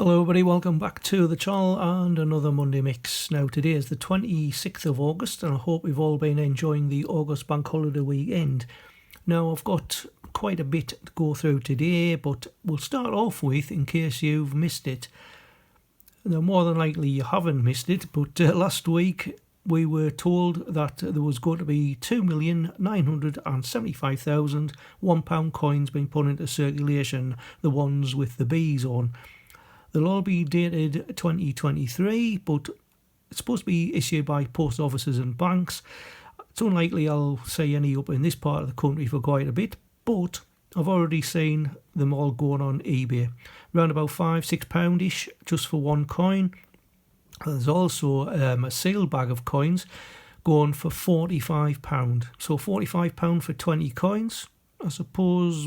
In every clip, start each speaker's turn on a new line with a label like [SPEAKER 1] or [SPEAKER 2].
[SPEAKER 1] Hello everybody, welcome back to the channel and another Monday mix. Now today is the 26th of August and I hope we've all been enjoying the August bank holiday weekend. Now I've got quite a bit to go through today, but we'll start off with, in case you've missed it. Now more than likely you haven't missed it, but last week we were told that there was going to be 2,975,000 £1 coins being put into circulation, the ones with the B's on. They'll all be dated 2023, but it's supposed to be issued by post offices and banks. It's unlikely I'll see any up in this part of the country for quite a bit, but I've already seen them all going on eBay. Around about £5-6-ish just for one coin. There's also a sealed bag of coins going for £45. So £45 for 20 coins. I suppose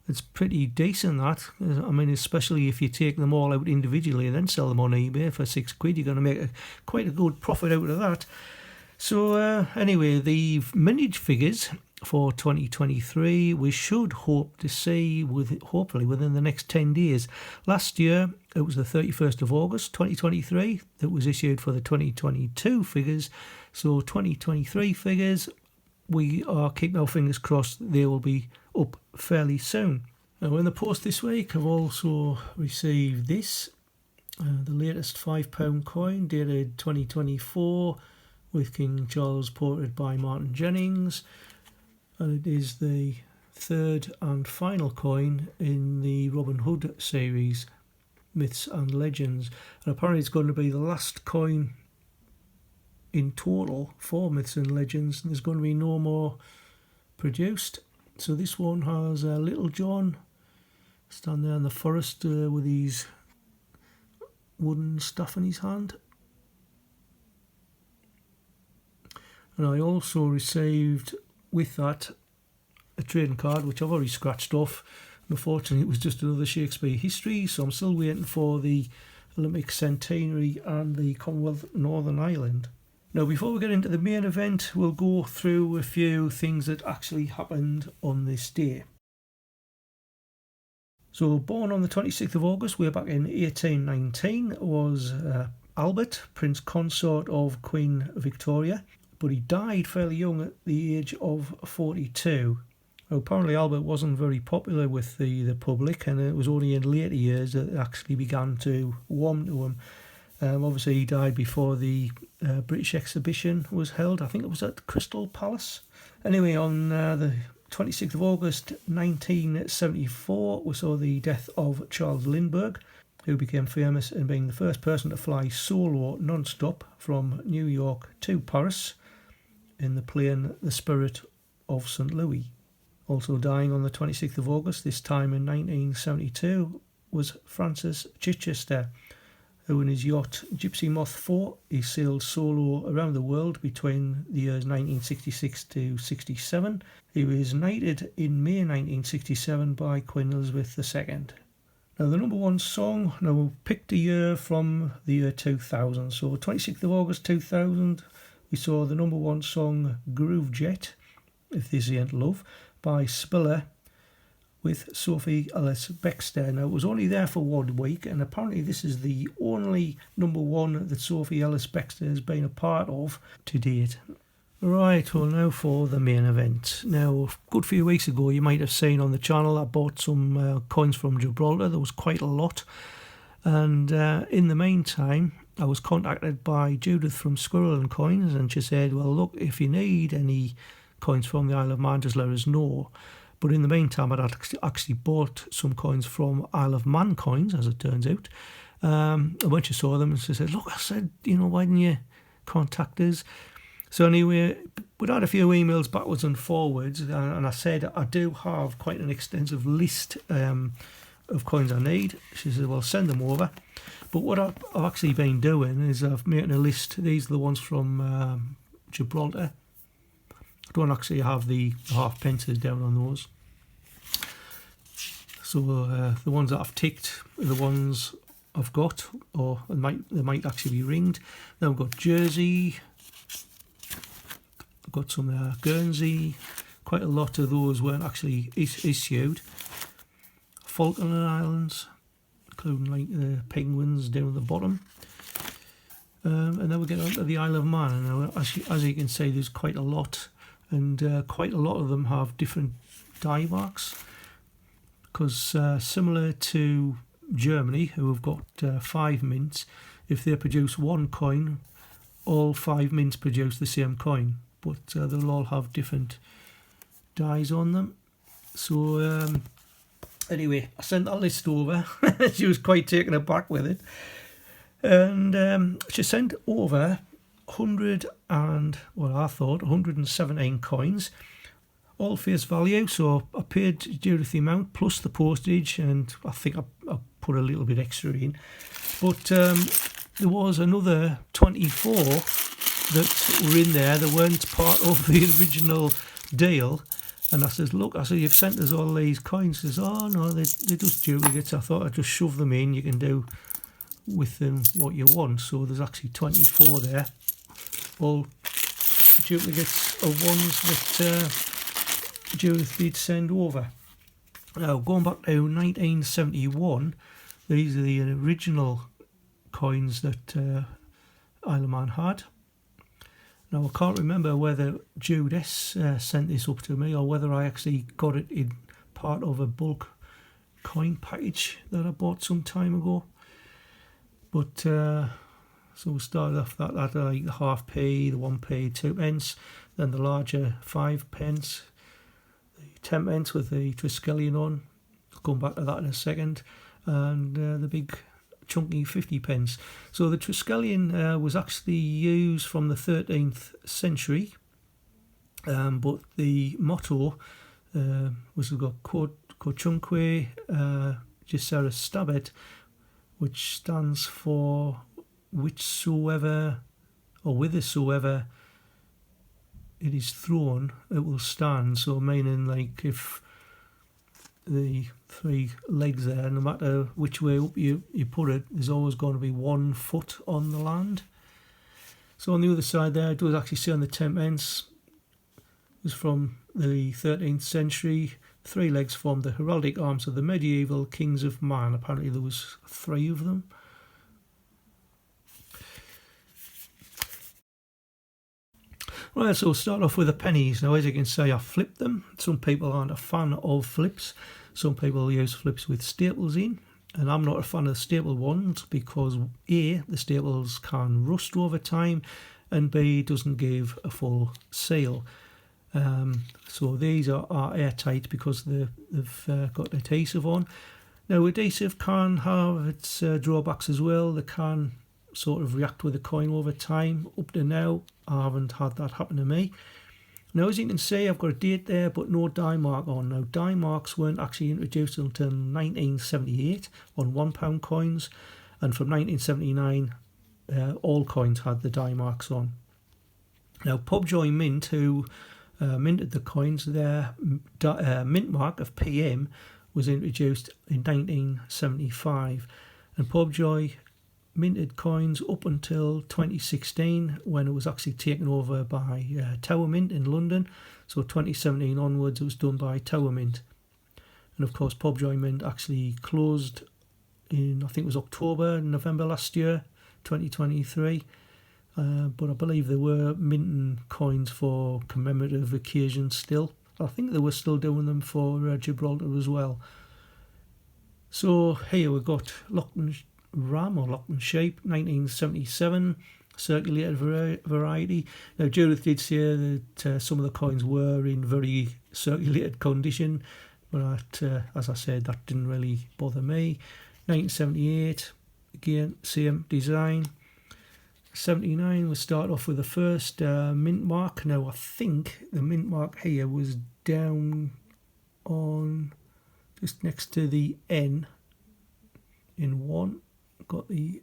[SPEAKER 1] it's pretty decent, that. I mean, especially if you take them all out individually and then sell them on eBay for £6, you're going to make quite a good profit out of that. So anyway, the mintage figures for 2023 we should hope to see hopefully within the next 10 days. Last year it was the 31st of August 2023 that was issued for the 2022 figures. So 2023 figures, we are keeping our fingers crossed they will be up fairly soon. Now in the post this week I've also received this, the latest £5 coin dated 2024 with King Charles portrait by Martin Jennings, and it is the third and final coin in the Robin Hood series, Myths and Legends, and apparently it's going to be the last coin in total for Myths and Legends, and there's going to be no more produced. So this one has Little John standing there in the forest with his wooden staff in his hand. And I also received with that a trading card which I've already scratched off. Unfortunately it was just another Shakespeare history, so I'm still waiting for the Olympic Centenary and the Commonwealth Northern Ireland. Now before we get into the main event, we'll go through a few things that actually happened on this day. So born on the 26th of August, way back in 1819, was Albert, Prince Consort of Queen Victoria, but he died fairly young at the age of 42. Now, apparently Albert wasn't very popular with the public, and it was only in later years that it actually began to warm to him. Obviously he died before the British exhibition was held. I think it was at Crystal Palace. Anyway, on the 26th of August 1974 we saw the death of Charles Lindbergh, who became famous in being the first person to fly solo non-stop from New York to Paris in the plane The Spirit of St. Louis. Also dying on the 26th of August, this time in 1972, was Francis Chichester, who in his yacht Gypsy Moth 4, he sailed solo around the world between the years 1966 to 67. He was knighted in May 1967 by Queen Elizabeth II. Now the number one song, now we picked a year from the year 2000. So 26th of August 2000, we saw the number one song Groove Jet, If This Ain't Love, by Spiller with Sophie Ellis Bextor. Now it was only there for 1 week, and apparently this is the only number one that Sophie Ellis Bextor has been a part of to date. Right, well now for the main event. Now a good few weeks ago you might have seen on the channel I bought some coins from Gibraltar. There was quite a lot, and in the meantime I was contacted by Judith from Squirrelling Coins, and she said, well look, if you need any coins from the Isle of Man just let us know. But in the meantime, I'd actually bought some coins from Isle of Man Coins, as it turns out. And when she saw them, she said, look, I said, why didn't you contact us? So anyway, we had a few emails backwards and forwards, and I said I do have quite an extensive list of coins I need. She said, well, send them over. But what I've actually been doing is I've made a list. These are the ones from Gibraltar. I don't actually have the half pences down on those. So the ones that I've ticked are the ones I've got, or they might actually be ringed. Then I've got Jersey, I've got some Guernsey. Quite a lot of those weren't actually issued. Falkland Islands, including like the penguins down the bottom. And then we get on to the Isle of Man, and now, as you can see, there's quite a lot, and quite a lot of them have different die marks, because similar to Germany, who have got 5 mints, if they produce one coin, all 5 mints produce the same coin, but they'll all have different dies on them. So anyway, I sent that list over. She was quite taken aback with it. And she sent over 117 coins, all face value. So I paid Judith the amount plus the postage, and I think I put a little bit extra in. But there was another 24 that were in there that weren't part of the original deal. And I says, look, I said, you've sent us all these coins. She says, oh no, they're just duplicates. I thought I'd just shove them in. You can do with them what you want. So there's actually 24 there, all duplicates of ones that Judith did send over. Now going back to 1971, these are the original coins that Isle of Man had. Now I can't remember whether Judith sent this up to me or whether I actually got it in part of a bulk coin package that I bought some time ago. But so we started off that like the half-p, the 1p, 2p, then the larger 5p, the 10p with the Triskelion on. I'll come back to that in a second, and the big chunky 50p. So the Triskelion was actually used from the 13th century, but the motto was we've got Quodchunque Gessera Stabet, which stands for whichsoever or whithersoever it is thrown, it will stand. So meaning like if the 3 legs there, no matter which way up you put it, there's always going to be 1 foot on the land. So on the other side there, it does actually say on the 10p, was from the 13th century. 3 legs formed the heraldic arms of the medieval kings of Man. Apparently there was 3 of them. Right, so we'll start off with the pennies. Now, as you can see, I flipped them. Some people aren't a fan of flips. Some people use flips with staples in, and I'm not a fan of the staple ones because A, the staples can rust over time, and B, doesn't give a full seal. So these are airtight because they've got adhesive on. Now adhesive can have its drawbacks as well. They can sort of react with the coin over time. Up to now I haven't had that happen to me. Now as you can see, I've got a date there but no die mark on. Now die marks weren't actually introduced until 1978 on £1 coins, and from 1979 all coins had the die marks on. Now Pobjoy Mint, who minted the coins, their mint mark of PM was introduced in 1975, and Pobjoy minted coins up until 2016 when it was actually taken over by Tower Mint in London. So 2017 onwards it was done by Tower Mint, and of course Pobjoy Mint actually closed in, I think it was October, November last year, 2023. But I believe they were minting coins for commemorative occasions still. I think they were still doing them for Gibraltar as well. So here we've got Lockton Ram or Lockton Sheep, 1977, circulated variety. Now Judith did say that some of the coins were in very circulated condition, but as I said, that didn't really bother me. 1978, again, same design. 79 we'll start off with the first mint mark. Now I think the mint mark here was down on just next to the N in 1. Got the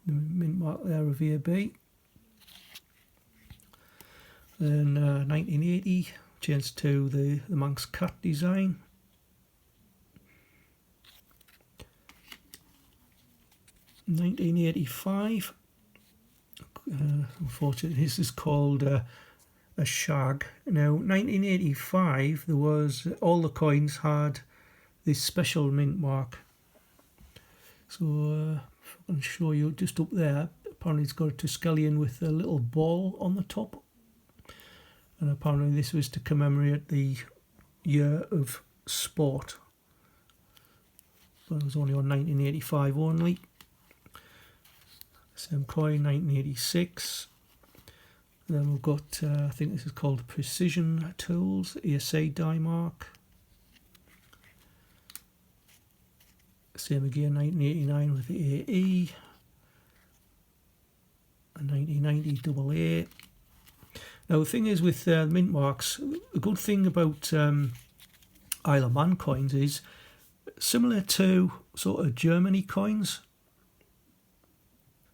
[SPEAKER 1] mint mark there of AB. Then 1980 changed to the Manx cat design. 1985. Unfortunately, this is called a shag. Now, 1985, there was all the coins had this special mint mark, So if I can show you just up there, apparently it's got a Tuscullion with a little ball on the top, and apparently this was to commemorate the year of sport, but it was only on 1985 only. Same coin, 1986. And then we've got, I think this is called Precision Tools, a.k.a. die mark. Same again, 1989 with the a.k.a. and 1990 a.k.a. Now the thing is with mint marks, the good thing about Isle of Man coins is similar to sort of Germany coins.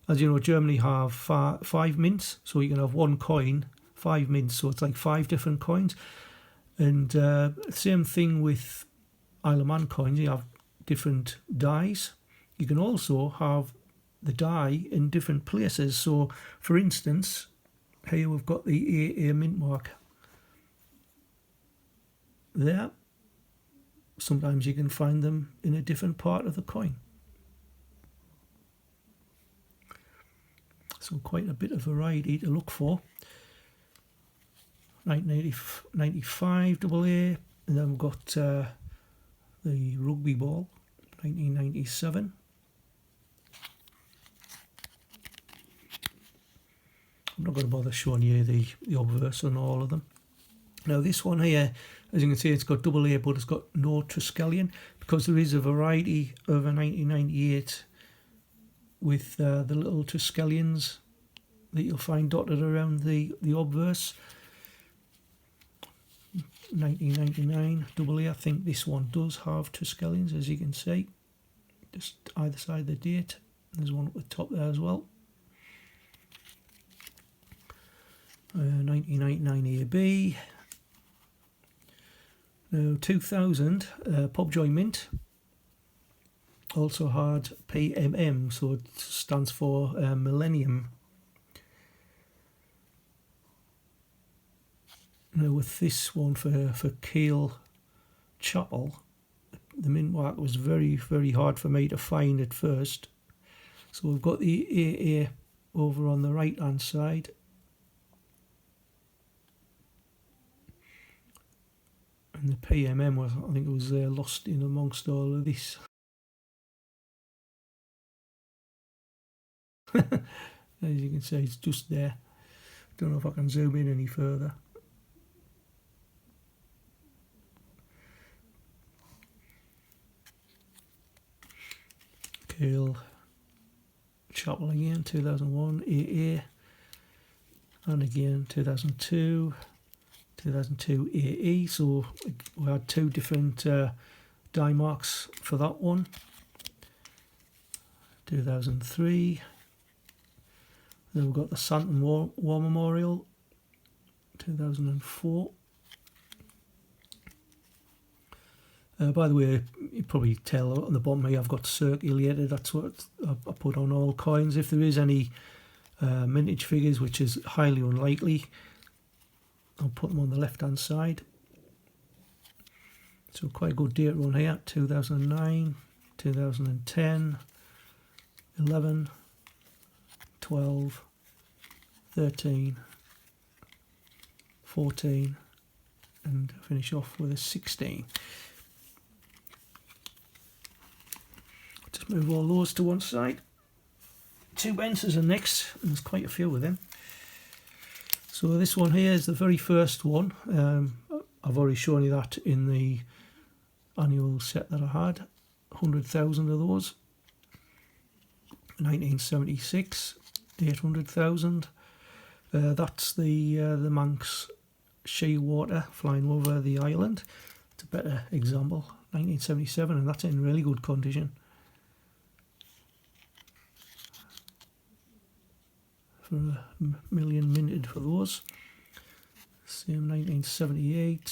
[SPEAKER 1] As you know, Germany have 5 mints, so you can have one coin, 5 mints, so it's like 5 different coins. And same thing with Isle of Man coins, you have different dies. You can also have the die in different places. So, for instance, here we've got the a.k.a. mint mark there. Sometimes you can find them in a different part of the coin. So quite a bit of variety to look for. 1995 a.k.a. and then we've got the rugby ball, 1997. I'm not going to bother showing you the obverse on all of them. Now this one here, as you can see, it's got double A, but it's got no Tuscullion, because there is a variety of a 1998 with the little Tuscullions that you'll find dotted around the obverse. 1999 double A, I think this one does have Tuscullions, as you can see, just either side of the date. There's one at the top there as well. 1999 AB. Now 2000 Pobjoy Mint also had PMM, so it stands for Millennium. Now with this one for Keele Chapel, the mint mark was very, very hard for me to find at first. So we've got the a.k.a. over on the right hand side. And the PMM was, I think it was lost in amongst all of this. As you can see, it's just there. Don't know if I can zoom in any further. Keele Chapel again, 2001, a.k.a. and again 2002 a.k.a. So we had 2 different die marks for that one. 2003. Then we've got the Santon War Memorial, 2004. By the way, you probably tell on the bottom here I've got circulated. That's what I put on all coins. If there is any mintage figures, which is highly unlikely, I'll put them on the left hand side. So quite a good date run here, 2009, 2010, 11, 12, 13, 14, and finish off with a 16. Just move all those to one side. 2 ounces are next, and there's quite a few of them. So this one here is the very first one. I've already shown you that in the annual set that I had. 100,000 of those. 1976, 800,000. That's the Manx Shearwater flying over the island. It's a better example. 1977, and that's in really good condition. For $1 million minted for those. Same 1978,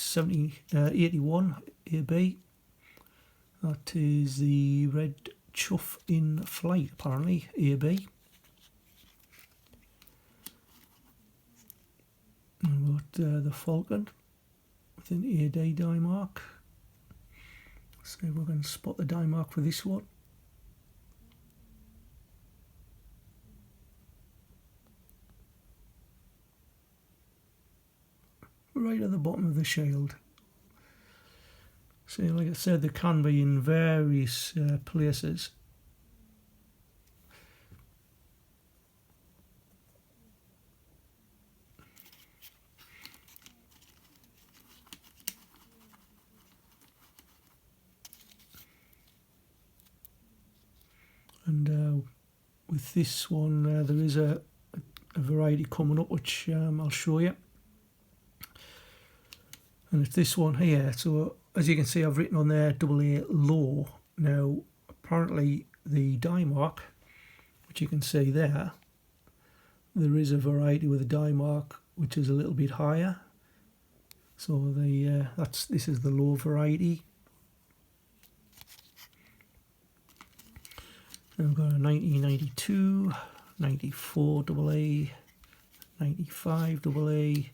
[SPEAKER 1] 81 AB. That is the Red Chuff in Flight, apparently, AB. And we've got the Falcon with an A-Day die mark. Let's see if we can spot the die mark for this one. right at the bottom of the shield. See, like I said, they can be in various places. And with this one, there is a variety coming up, which I'll show you. And it's this one here. So as you can see, I've written on there AA low. Now apparently the die mark, which you can see there is a variety with a die mark which is a little bit higher. So the this is the low variety. And we've got a 1992, 94 AA, 95 AA.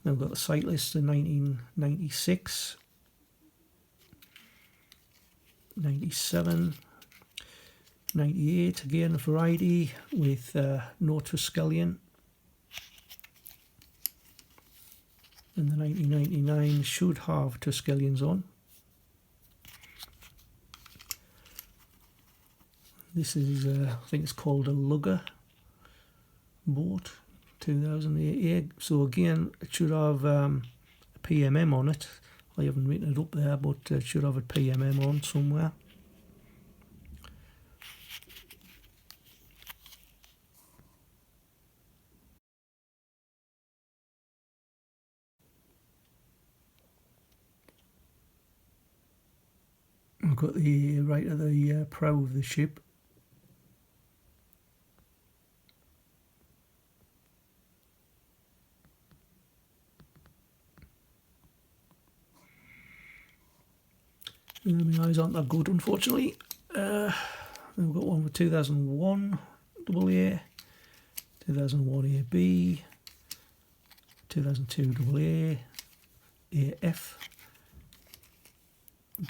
[SPEAKER 1] Then we've got the cyclist in 1996, 97, 98, again a variety with no Triskelion. And the 1999 should have Triskelions on. This is, I think it's called a lugger boat, 2008. So again, it should have a PMM on it. I haven't written it up there, but it should have a PMM on somewhere. I've got the right of the prow of the ship. My eyes aren't that good, unfortunately. Then we've got one for 2001 AA, 2001 AB, 2002 AA, AF,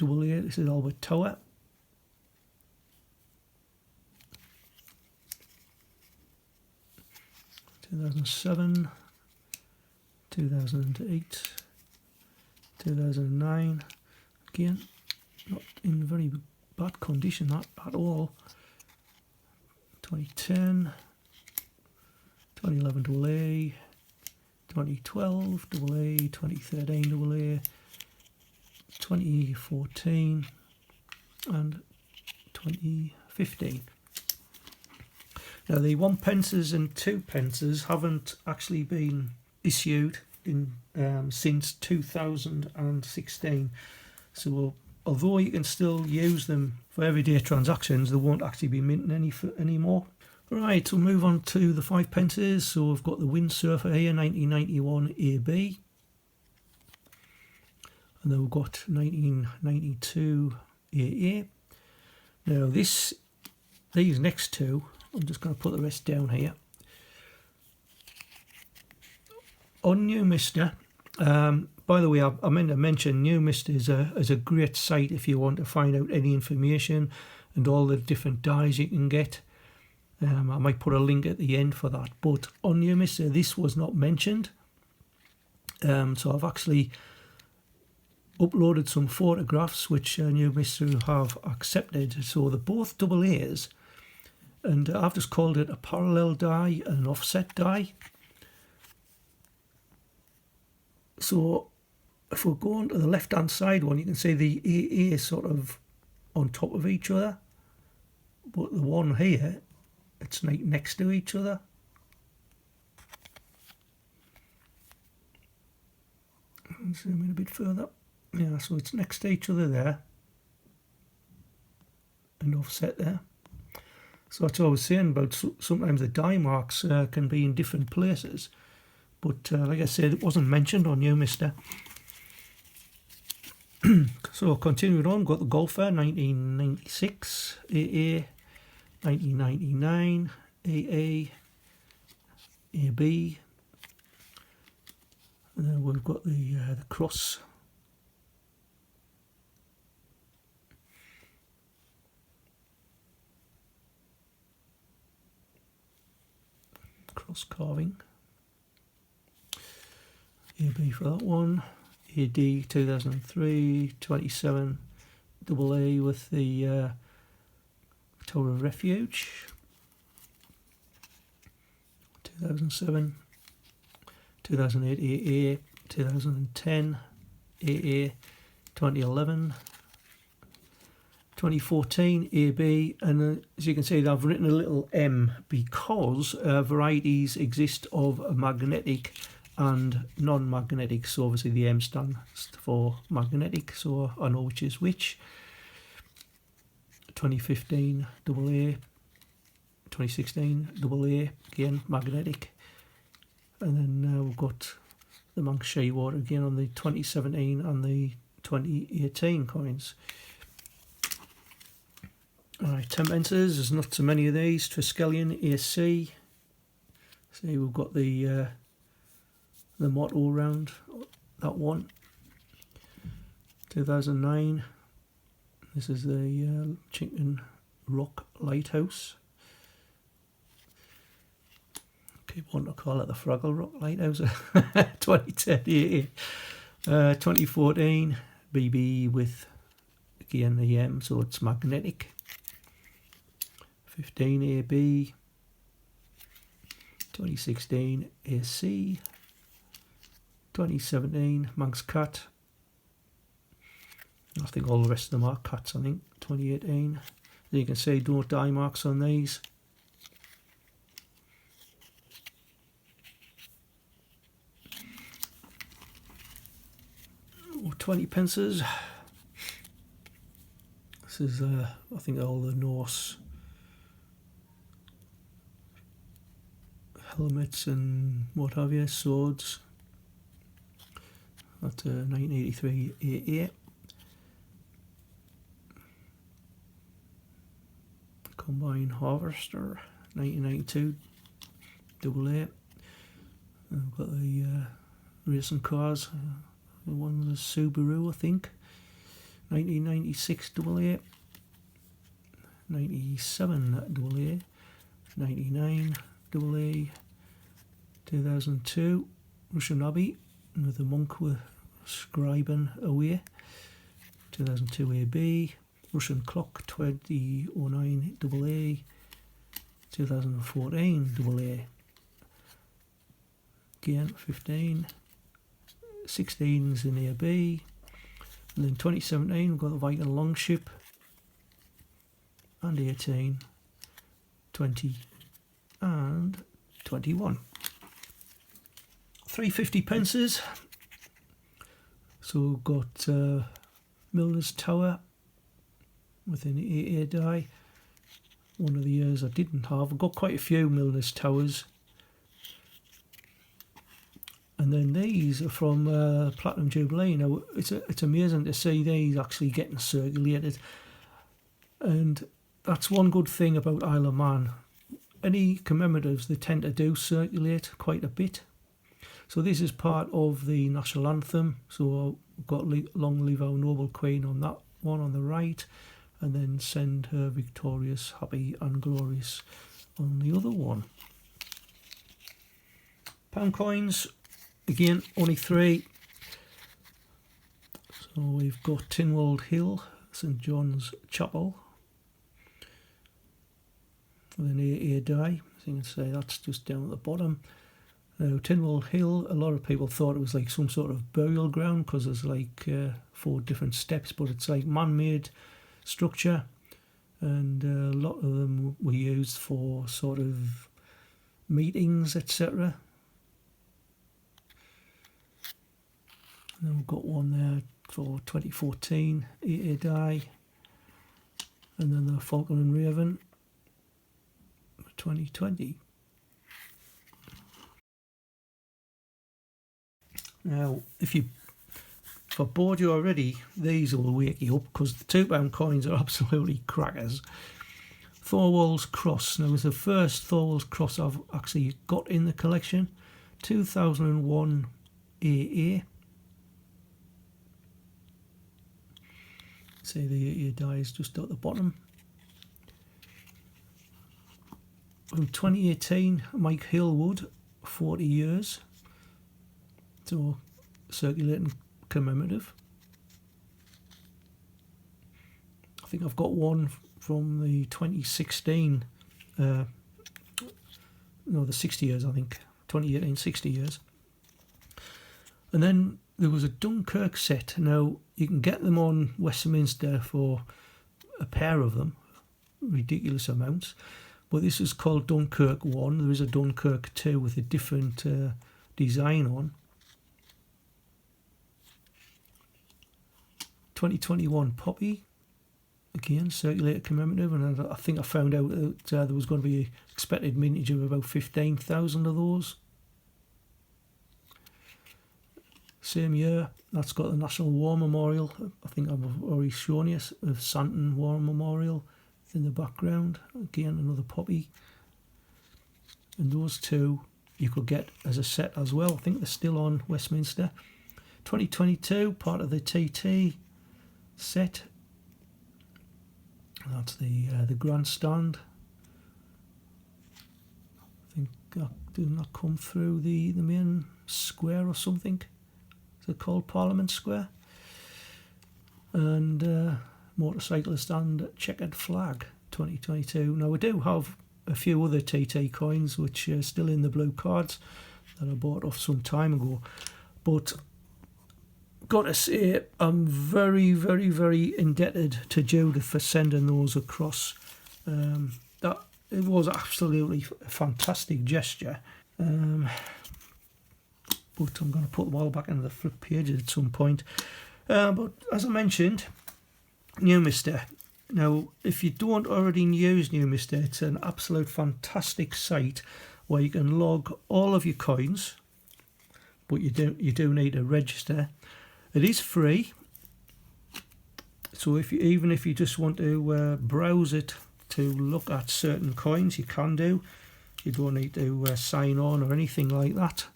[SPEAKER 1] AA. This is Albert Tower. 2007, 2008, 2009. Again, not in very bad condition that at all. 2010, 2011 AA, 2012 AA, 2013 AA, 2014 and 2015. Now the 1 pences and 2 pences haven't actually been issued in since 2016. So although you can still use them for everyday transactions, they won't actually be minting any anymore. Right, we'll move on to the 5 pences. So we've got the Windsurfer here, 1991 AB. And then we've got 1992 AA. Now these next two, I'm just going to put the rest down here. On New Mister, by the way, I meant to mention New Mister is a great site if you want to find out any information and all the different dyes you can get. I might put a link at the end for that. But on New Mister, this was not mentioned. So I've actually uploaded some photographs which New Mister have accepted. So they're both AA's. And I've just called it a parallel die and an offset die. So if we go on to the left hand side one, you can see the AA is sort of on top of each other, but the one here, it's like next to each other. I'll zoom in a bit further. Yeah, so it's next to each other there and offset there. So that's what I was saying about sometimes the die marks can be in different places. But like I said, it wasn't mentioned on New Mister. So continuing on, got the Golfer 1996 AA, 1999 AA, AB, and then we've got the Cross. Cross carving. AB for that one. AD 2003, 27 AA with the Tower of Refuge. 2007, 2008 AA, 2010 AA, 2011, 2014 AB, and as you can see I've written a little M because varieties exist of magnetic and non-magnetic, so obviously the M stands for magnetic, so I know which is which. 2015 AA, 2016 AA, again magnetic, and then we've got the Manx Shea Water again on the 2017 and the 2018 coins. Alright, 10 pences, there's not so many of these. Triskelion AC. See, we've got the motto around that one. 2009. This is the Chicken Rock Lighthouse. Keep wanting to call it the Fraggle Rock Lighthouse. 2010, yeah. 2014 BB with again the M, so it's magnetic. 15 AB. 2016 AC. 2017 Manx Cat. I think all the rest of them are cats, I think. 2018. As you can see, no dye marks on these. Oh, 20 pences. This is, I think, all the Norse helmets and what have you, swords. That's 1983 AA. Combine Harvester, 1992 AA. I've got the racing cars. The one's a Subaru, I think. 1996 AA. 97 AA. 99 AA. 2002 Russian Abbey with the monk with scribing away. 2002 AB. Russian Clock 2009 AA. 2014 AA. Again 15. 16's in AB. And then 2017 we've got the Viking Longship. And 18, 20 and 21. 350 pences. So we've got Milner's Tower with an AA die. One of the years I didn't have. I've got quite a few Milner's Towers. And then these are from Platinum Jubilee. Now it's amazing to see these actually getting circulated. And that's one good thing about Isle of Man. Any commemoratives, they tend to do circulate quite a bit. So this is part of the national anthem. So we've got Long Live Our Noble Queen on that one on the right, and then Send Her Victorious, Happy and Glorious on the other one. Pound coins, again, only 3. So we've got Tinwald Hill, St John's Chapel, with an AA die. As you can see, that's just down at the bottom. Now, Tinwald Hill, a lot of people thought it was like some sort of burial ground because there's like 4 different steps, but it's like man-made structure, and a lot of them were used for sort of meetings, etc. And then we've got one there for 2014 AA die, and then the Falcon and Raven 2020. Now, if I bored you already, these will wake you up because the £2 coins are absolutely crackers. Thorwald's Cross. Now, it's the first Thorwald's Cross I've actually got in the collection. 2001 AA. See the AA die is just at the bottom. From 2018, Mike Hillwood, 40 years. So circulating commemorative. I think I've got one from the 2016, no, the 60 years, I think, 2018, 60 years. And then there was a Dunkirk set. Now, you can get them on Westminster for a pair of them, ridiculous amounts. But this is called Dunkirk 1. There is a Dunkirk 2 with a different design on. 2021 Poppy. Again, circulated commemorative. And I think I found out that there was going to be an expected mintage of about 15,000 of those. Same year, that's got the National War Memorial. I think I've already shown you a Santon War Memorial in the background. Again, another Poppy. And those two you could get as a set as well. I think they're still on Westminster. 2022, part of the TT set. That's the grandstand. I think that did not come through the main square or something. Is it called Parliament Square? And motorcyclist and checkered flag 2022. Now we do have a few other TT coins which are still in the blue cards that I bought off some time ago, but got to say I'm very, very, very indebted to Judith for sending those across. That it was absolutely a fantastic gesture. But I'm going to put them all back into the flip page at some point. But as I mentioned, Newmister. Now, if you don't already use Newmister, it's an absolute fantastic site where you can log all of your coins, but you do need to register. It is free, so even if you just want to browse it to look at certain coins, you can do. You don't need to sign on or anything like that.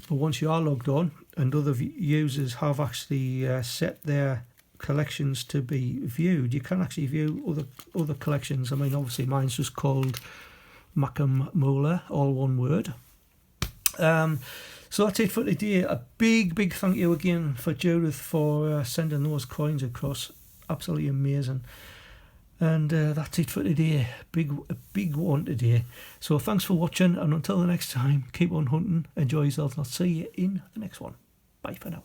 [SPEAKER 1] But once you are logged on and other users have actually set their collections to be viewed, you can actually view other collections. I mean, obviously mine's just called Mackem, all one word. So that's it for today. A big thank you again for Judith for sending those coins across. Absolutely amazing. And that's it for today. A big one today. So thanks for watching, and until the next time, keep on hunting, enjoy yourselves, and I'll see you in the next one. Bye for now.